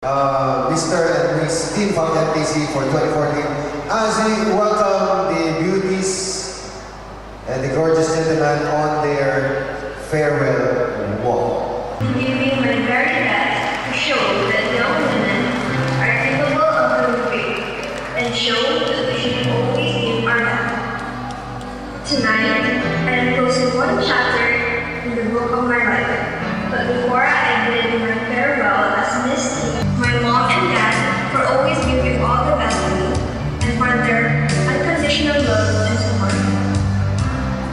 Mr. and Miss Team FAPMTC for 2014 as we welcome the beauties and the gorgeous gentlemen on their farewell walk. I'm doing my very best to show that young women are capable of doing great and show that we should always give our best. Tonight, I am closing one chapter in the book of my life. But before I did my farewell as MsTEEN, my mom and dad were always giving all the best to me and for their unconditional love and support.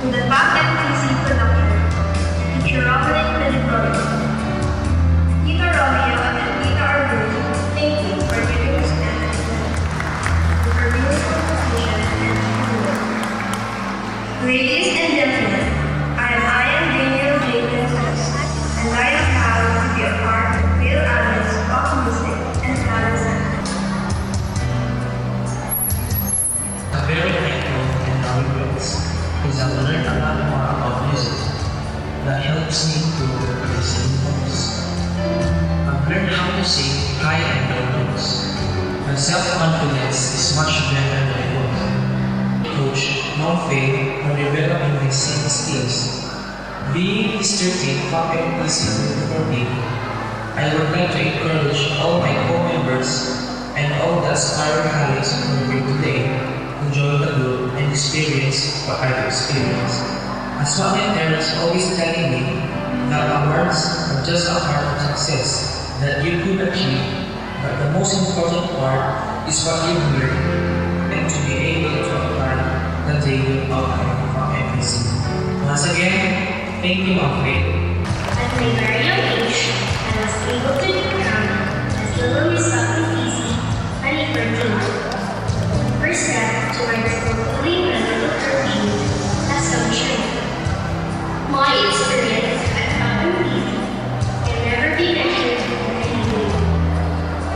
In the FAPMTC production, Teacher Robin and Victoria, Tita Romeo and Tita Arjun, thank you for giving us energy, for beautiful position and support. Ladies and gentlemen, I am Daniel Jacob, and I am proud to be a part of Bill Allen's pop music and talent center. I'm very thankful and proud because I've learned a lot more about music that helps me to sing notes. I've learned how to sing high and low notes. My self-confidence is much better than it was. Coach, no fail on developing my singing skills. Being Mr. FAPMTC 2014, I would like to encourage all my co-members and all the aspiring colleagues who are here today to join the group and experience what I've experienced. As what my parents always telling me, that awards are just a part of success that you could achieve, but the most important part is what you learn and to be able to apply the daily outcome of FAPMTC. Once again, thank you, Mom. At my very young age, I was able to become as little Miss FAPMTC at 13. First step towards fulfilling my little dream as some training. My experience at FAPMTC can never be measured in any way.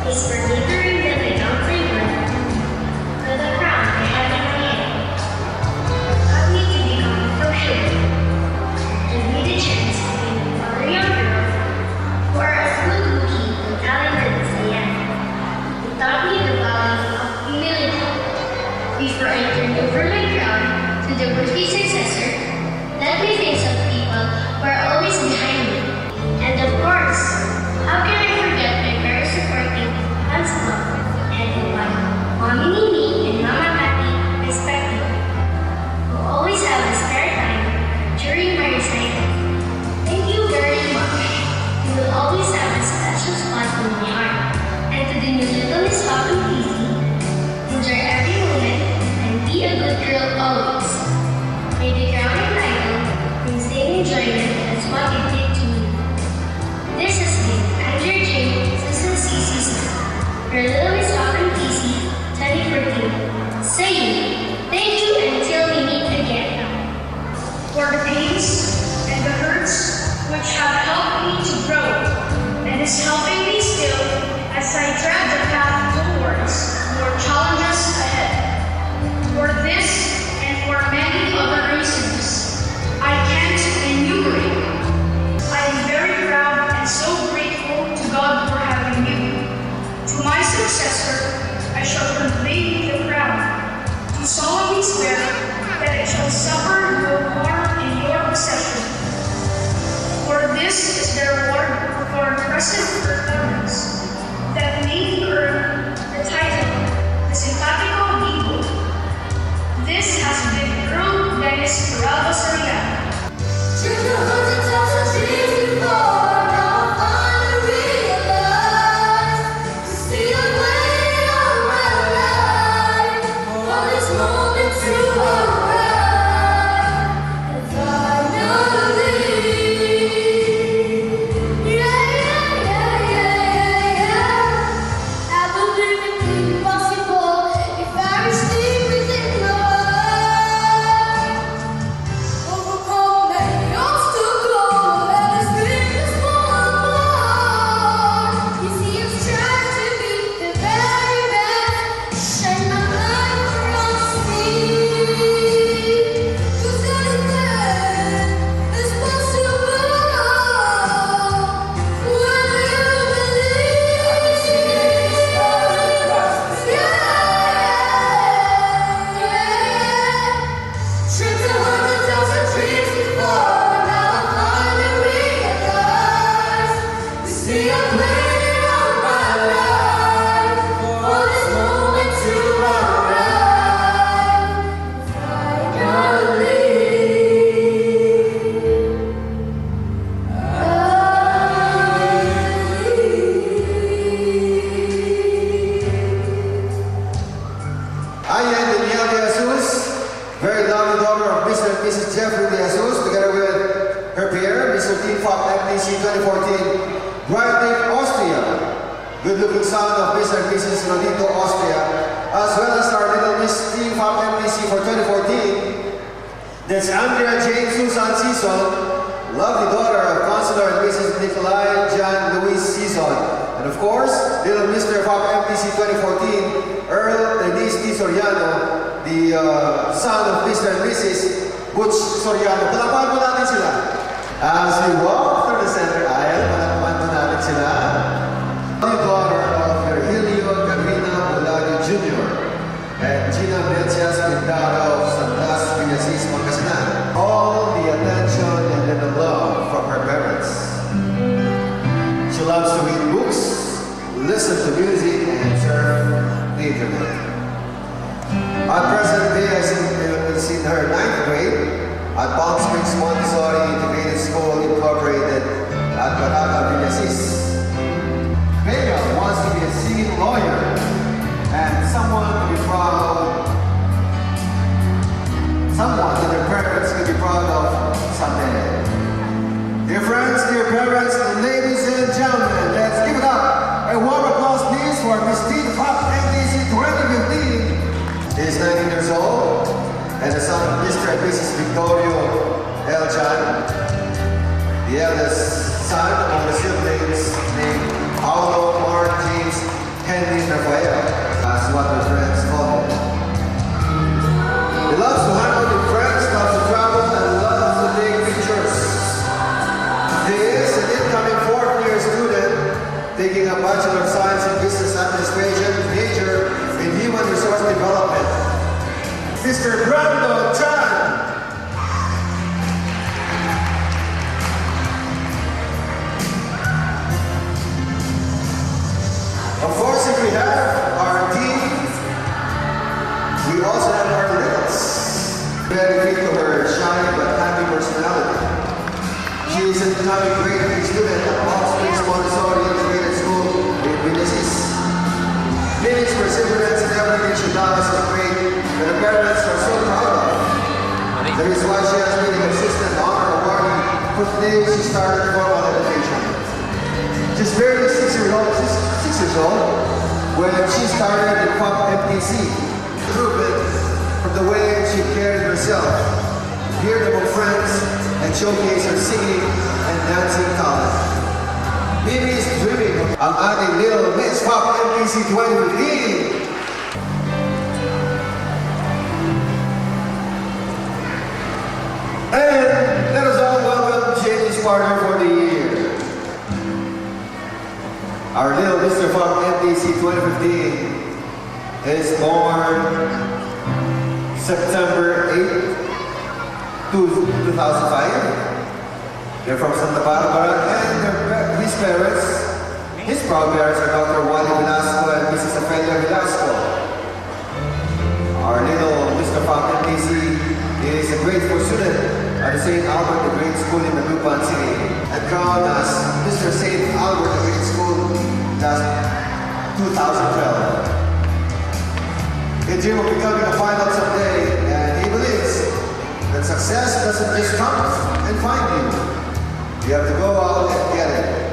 It's for glittering that I don't regret, for the crown I have in my head. Got me to become so sure. And be the chance to be another young girl who are as good looking and talented as I am. It taught me the value of humility. Before I turned over my crown to the worthy successor, let me thank some people who are always behind me. And of course, how can I forget my very supportive Hans Mom and wife, Mommy Mimi and Mama Tati, respectively, who always have the spare time during my recital. Thank you very much. You will always have a special spot in my heart. And to the new little Miss FAPMTC, enjoy every moment and be a good girl always. May the crowning title bring same enjoyment as what it did to me. This has been Andrew J. Sison, your little Miss FAPMTC 2014, saying thank you until we meet again. For the pains and the hurts which have helped me to grow and is helping me still as I tread the path towards more challenges ahead. For this and for many other reasons, I can't enumerate. I am very proud and so grateful to God for having you. To my successor, I shall convey the crown, to solemnly swear that I shall suffer no harm in your possession. For this is the reward for impressive performance that made me earn the title, the Simpatico Vivo. This has been Earl Dennis Corrado Soriano. FAPMTC 2014, Brighton, Austria. Good-looking son of Mr. and Mrs. Rodito, Austria, as well as our little MsTEEN FAPMTC for 2014. That's Andrea Jane Susan Sison, lovely daughter of Councilor and Mrs. Lingayen John Luis Sison. And of course, little Mr. FAPMTC 2014, Earl Denise T. Soriano, the son of Mr. and Mrs. Butch Soriano. Palapakan po natin sila. As we walk through the center aisle, palapakan po natin sila. The daughter of Virgilio Gavina Boladio Jr. and Gina Metias Pindaro of San Blas, Pangasinan. All the attention and the love from her parents. She loves to read books, listen to music, and surf the internet. At present day, I see her 9th grade at Palm Springs Montessori Integrated School Incorporated at Baraka, Villasis. Vega wants to be a singing lawyer and someone to be proud of, someone that their parents can be proud of someday. Dear friends, dear parents, ladies and gentlemen, let's give it up. A warm applause please for MsTEEN FAPMTC 2015. He is 19 years old and the son of Mr. and Mrs. Victorio L. Chan, the eldest son of the siblings named Paulo, Mark, James, Henry, Rafael. That's what their friends call him. He loves to hang out with friends, loves to travel, and loves to take pictures. He is an incoming 4th-year student taking a Bachelor of Science in Business Administration, major in Human Resource Development. Mr. Brandon Chan. Of course, if we have our team, we also have our littles. Very fit to her shy but happy personality. She is an incoming grade 3 student at Palm Springs Montessori Integrated School in Villasis. Minutes perseverance in everything she does is great, and her parents are so proud of. That is why she has been a consistent honor awardee for the day she started formal education. She's barely 6 years old when she started in FAPMTC. Proven from the way she carried herself, hear among friends, and showcase her singing and dancing talent. Mimi is dreaming ang ating little Miss FAPMTC 2015. And let us all welcome Jamie's partner for the year. Our little Mr. FAPMTC 2015 is born September 8, 2005. They're from Santa Barbara, and his parents, his proud parents are Dr. Wally Velasco and Mrs. Ophelia Velasco. Our little Mr. FAPMTC is a grateful student at the St. Albert the Great School in Manupan City and crowned as Mr. St. Albert the Great School last 2012. He dreamed of becoming a pilot someday, and he believes that success doesn't just come and find you. You have to go out and get it.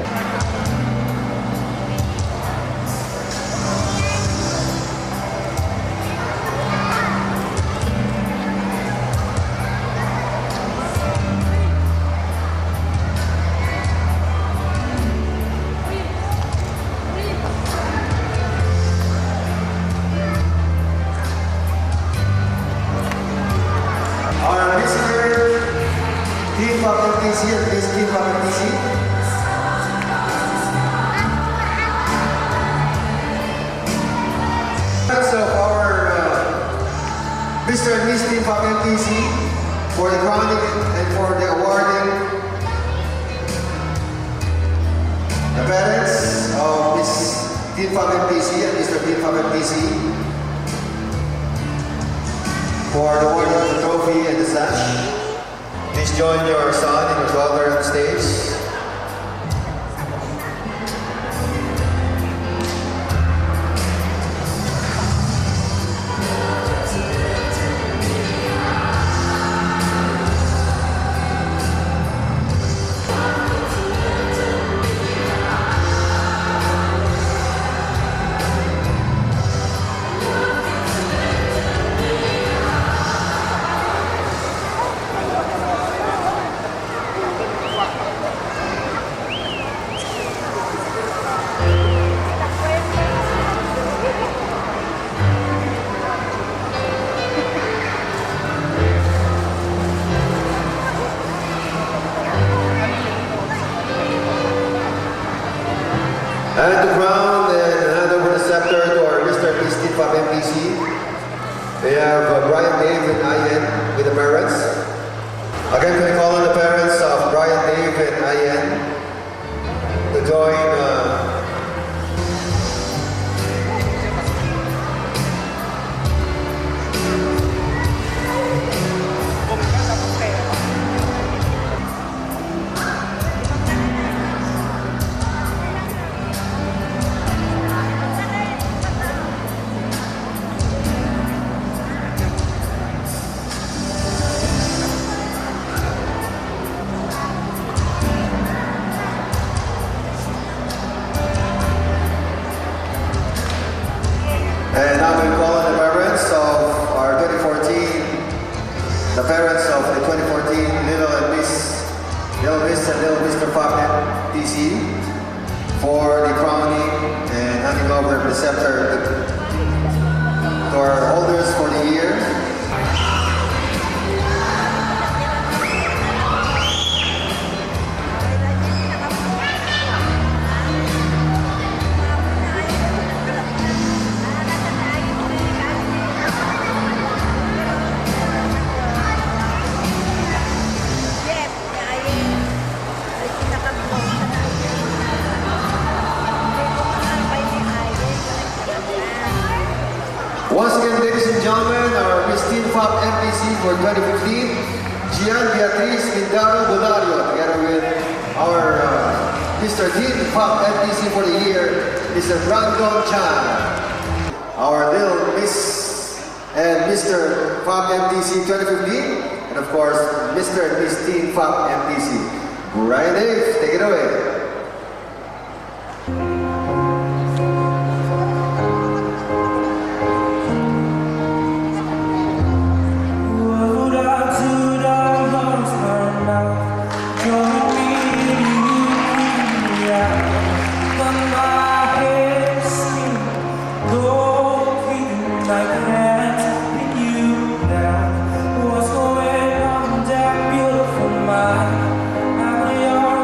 FAPMTC and MsTEEN FAPMTC. So our Mr. and MsTEEN FAPMTC for the crowning and for the awarding the parents of MsTEEN FAPMTC and Mr. TEEN FAPMTC for the awarding of the trophy and the sash. Please join your son and your daughter on stage. FAPMTC. We have Brian, Dave, and Ian with the parents. Again, can we call on the parents of Brian, Dave, and Ian to join and now we call on the parents of our 2014, the parents of the 2014 Little Miss and Little MsTEEN for the crowning and handing over the scepter to our holders for the year. Once again, ladies and gentlemen, our MsTEEN FAPMTC for 2015, Gian Beatriz Mindaro Bonario, together with our Mr. Dean FAPMTC for the year, Mr. Brandon Chan. Our Little Miss and Mr. FAPMTC 2015, and of course, Mr. and MsTEEN FAPMTC. Brian Dave, take it away. What's going on, that beautiful mind? How you're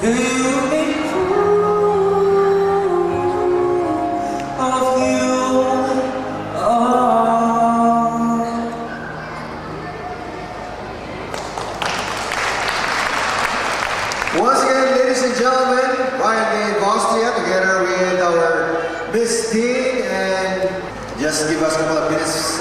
You make fool of you. Once again, ladies and gentlemen, Ryan and Austria together with our MsTEEN, and just give us a couple of minutes.